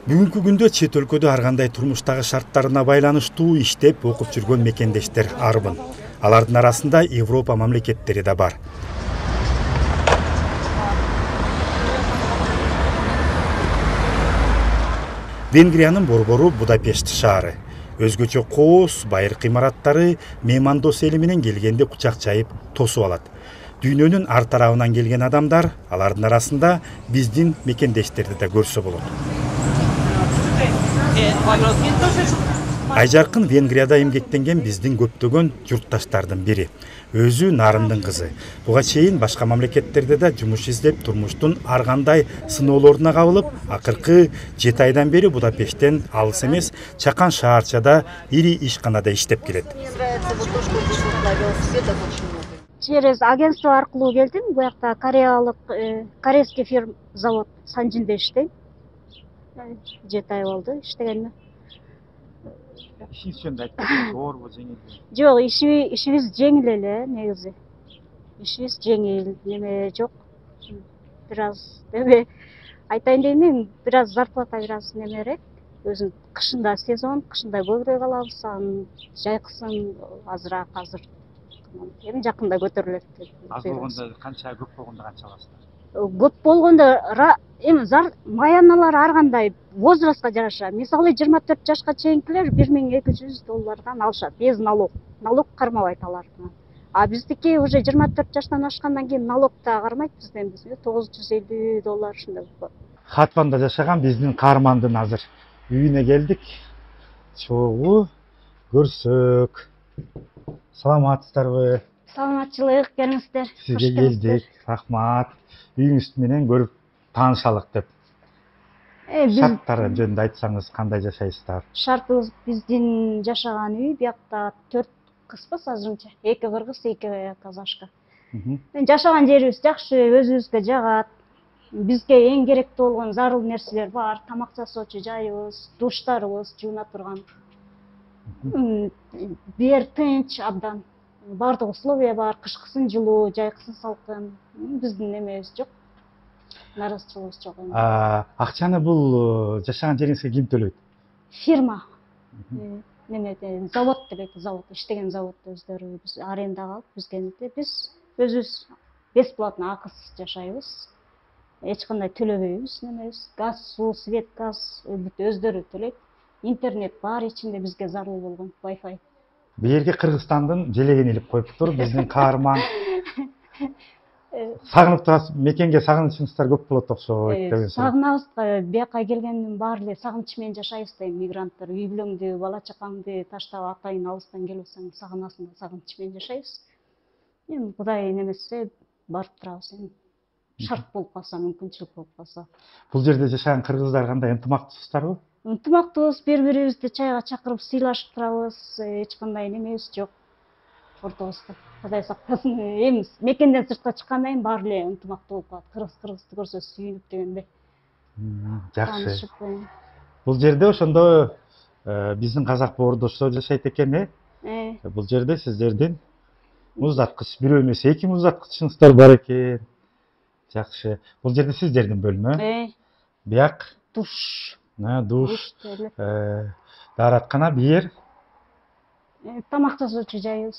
Бүгүнкү күндө чет өлкөдө ар кандай турмуштагы шарттарына байланыштуу иштеп, окуп жүргөн мекендештер арбын. Алардын арасында Европа мамлекеттери да бар. Венгриянын борбору Будапешт шаары. Өзгөчө кооз, байыркы имараттары меймандос эли менен келгенде кучак жайып тосуп алат. Дүйнөнүн ар тарабынан келген адамдар, алардын арасында биздин мекендештерди да көрсө болот. Айжаркын Венгрияда эмгектенген биздин көптөгөн журтташтардын бири. Өзү нарындын кызы. Буга чейин башка мамлекеттерде да жумуш издеп, турмуштун ар кандай сыноолоруна кабылып, акыркы 7 айдан бери Будапешттен алыс эмес чакан шаарчада ири ишканада иштеп келет. Через агентство аркылуу келдим. Бу жакта корейский фирма завод Санжинде иштейм. 7 ай болду иштегениме. Ишиңиз жөнүндө айтып, оорбу, жеңилби? Жок, ишибиз жеңил эле негизи. Ишибиз жеңил, неме жок. Бир аз айтайын дейм, бир аз зарплата бир аз немерээк. Өзүн кышында сезон, кышында көбүрөөк алабыз, анан жайкысын азыраак азыр. Эми жакында көтөрүлөт. Аз болгондо канча, көп болгондо канча аласыздар? Көп болгондо эми маяналар ар кандай возрастка жараша. Мисалы 24 жашка чейинкилер $1200 алышат, без налог. Налог кармабайт алардын. А биздики уже 24 жаштан ашкандан кийин налог да кармайт бизден. $950 ушундай болот. Хатванда жашаган биздин каармандын азыр үйүнө келдик. Чогуу көрсөк. Саламатсыздарбы? Саламатчылык, келиңиздер. Сизге келдик. Рахмат. Үйүңүз менен көрүп таанышалык деп. Шарттары жөнүндө айтсаңыз, кандай жашайсыздар? Шартыбыз биздин жашаган үй биякта 4 кызбыз азырынча. 2 кыргыз, 2 казашка. Жашаган жерибиз жакшы, өзүбүзгө жагат. Бизге эң керектүү болгон зарыл нерселер бар. Тамак жасоочу жайыбыз, душтарыбыз жууна турган. Бер тынч абдан. Бардык условия бар, кышкысын жылуу, жайкысын салкын. Биздин немебиз жок. Наразычылыгыбыз жок эми. Акчаны бул жашаган жериңизге ким төлөйт? Фирма. Немеде, завод деп завод, иштеген заводду өздөрү биз арендага алып, бизге биз өзүбүз бесплатно акысыз жашайбыз. Эч кандай төлөбөйбүз немебиз. Газ, суу, свет, газ өздөрү төлөйт. Интернет бар ичинде бизге зарыл болгон Wi-Fi. Бу жерге Кыргызстандын желегин илип коюптур, биздин каарман. Сагынып турасыз, мекенге сагынычыңыздар көп болот окшойт деген сөз. Сагынабыз, бияка келгендин баары эле сагыныч менен жашайбыз да, мигранттар. Үй бүлөңдү, бала чакаңды таштап атайын алыстан келсең, сагынасың, сагыныч менен жашайбыз. Эми Кудай немесе барып турабыз эми. Шарт болуп калса, мүмкүнчүлүк болуп калса. Бул жерде жашаган кыргыздар кандай, ынтымактуусуздарбы? Ынтымактуубуз, бири-бирибизди чайга чакырып сыйлашып турабыз, эч кандай немебиз жок. Ортобузда. Кудай сактасын. Эми мекенден сыртка чыккандан кийин баары эле ынтымактуу болуп калат. Кыргызды көрсө сүйүнүп дегендей. Жакшы. Бул жерде ошондо биздин казак боордоштор жашайт экен, Бул жерде сиздердин муздаткыч, бирөө эмес 2 муздаткычыңыздар бар экен. Жакшы. Бул жерде сиздердин бөлмө. Бияк Душ. Душ. Даараткана, бир. Тамак жасоочу жайыбыз.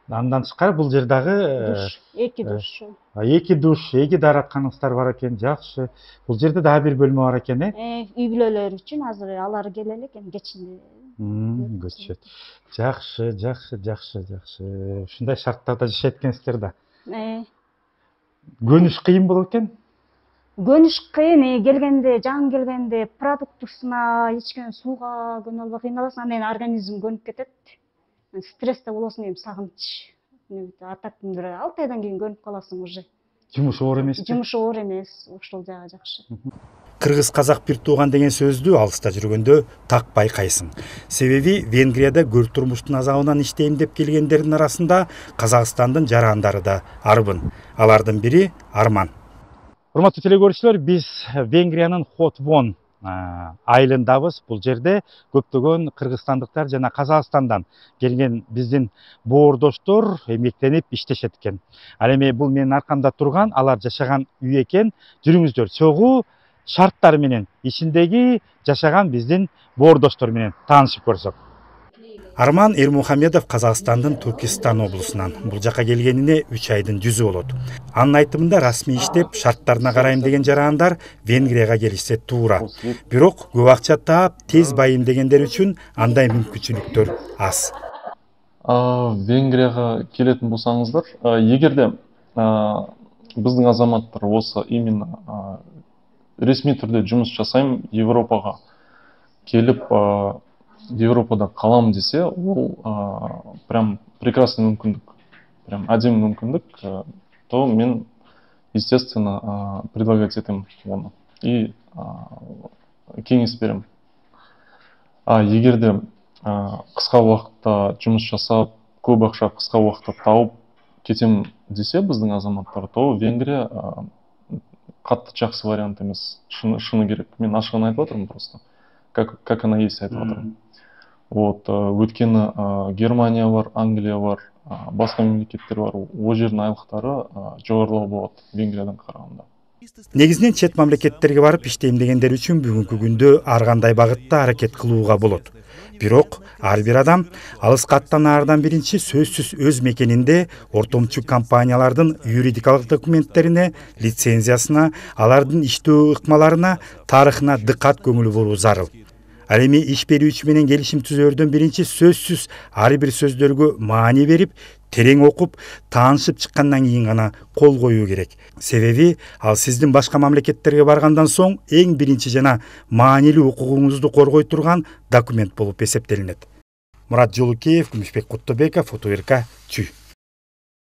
Андан тышкары бул жер дагы душ, 2 душ. 2 душ, 2 дааратканыңыздар бар экен. Жакшы. Бул жерде дагы бир бөлмө бар экен, Үй бүлөлөр үчүн азыр алар келе элек, эми кечинде. Көчөт. Жакшы. Ушундай шарттарда жашайт экенсиздер да. Көнүш кыйын болот экен? Көнүш кыйын, жан келгенде продуктусуна, ичкен сууга көнө албай кыйналасың, анан организм көнүп кетет. Стрессте болосуң, эми сагыныч. Атак 6 айдан кийин көнүп каласың уже. Жумуш оор эмес? Жумуш оор эмес, ошол жагы жакшы. Кыргыз казак бир тууган деген сөздү алыста жүргөндө так байкайсың. Себеби Венгрияда көр турмуштун азабынан иштейм деп келгендердин арасында Казакстандын жарандары да арбын. Алардын бири Арман. Урматтуу телекөрүүчүлөр, биз Венгриянын Хотвон айылындабыз. Бул жерде көптөгөн кыргызстандыктар жана Казакстандан келген биздин боордоштор эмгектенип иштешет экен. Ал эми бул менин аркамда турган алар жашаган үй экен. Жүрүңүздөр, чогуу шарттары менен ичиндеги жашаган биздин боордоштор менен таанышып көрсөк. Арман Эрмухамедов Казакстандын Туркестан облусунан. Бул жака келгенине 3 айдын жүзү болот. Анын айтымында расмий иштеп, шарттарына карайм деген жарандар Венгрияга келишсе туура. Бирок көп акча таап, тез байым дегендер үчүн андай мүмкүнчүлүктөр аз. Венгрияга келетін болсаңыздар, егерде биздин азаматтар осы именно ресми түрде жұмыс жасайм, Европага келіп, Европада қалам десе, ол прям прекрасный мүмкіндік, прям әдемі мүмкіндік, то мен, естественно, предлагать етем оны. И кеңес берем. Егерде қысқа уақытта жұмыс жасап, көп ақша қысқа уақытта тауып кетем десе біздің азаматтар, то Венгрия қатты жақсы вариант емес, шыны керек. Мен ашығын айтып отырмын просто, как она есть айтып отырмын. Вот, өткені Германия бар, Англия бар, басқа мемлекеттер бар, о жердің айлықтары жоғарылау болады Венгриядан қарағанда. Негизинен чет мамлекеттерге барып иштейм дегендер үчүн бүгүнкү күндө ар кандай багытта аракет кылууга болот. Бирок ар бир адам алыска аттанаардан биринчи сөзсүз өз мекенинде ортомчу компаниялардын юридикалык документтерине, лицензиясына, алардын иштөө ыкмаларына, тарыхына дыккат көңүл буруу зарыл. Ал эми иш берүүчү менен келишим түзөөрдөн биринчи сөзсүз ар бир сөздөргө маани берип, терең окуп, таанышып чыккандан кийин гана кол коюу керек. Себеби ал сиздин башка мамлекеттерге баргандан соң эң биринчи жана маанилүү укугуңузду коргой турган документ болуп эсептелинет. Мурат Жолукеев, Күмүшбек Куттобеков, Фото РК, Чүй.